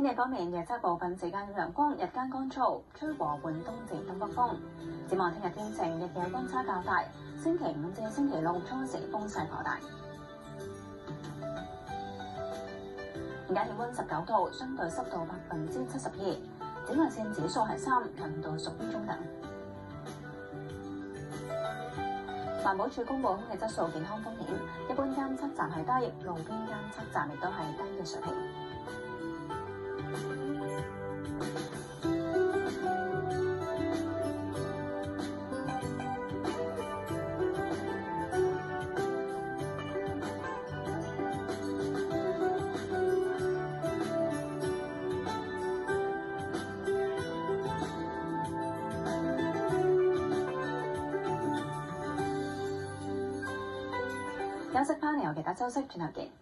天氣方面，夜間部分時間有陽光，日間乾燥，吹和緩東至東北風。展望聽日天晴，日夜溫差較大。星期五至星期六初時風勢頗大。而家氣溫19度，相對濕度72%，紫外線指數係3，強度屬於中等。環保署公布空氣質素健康風險，一般監測站係低，路邊監測站亦都係低嘅水平。休息返嚟，由其他消息轉頭見。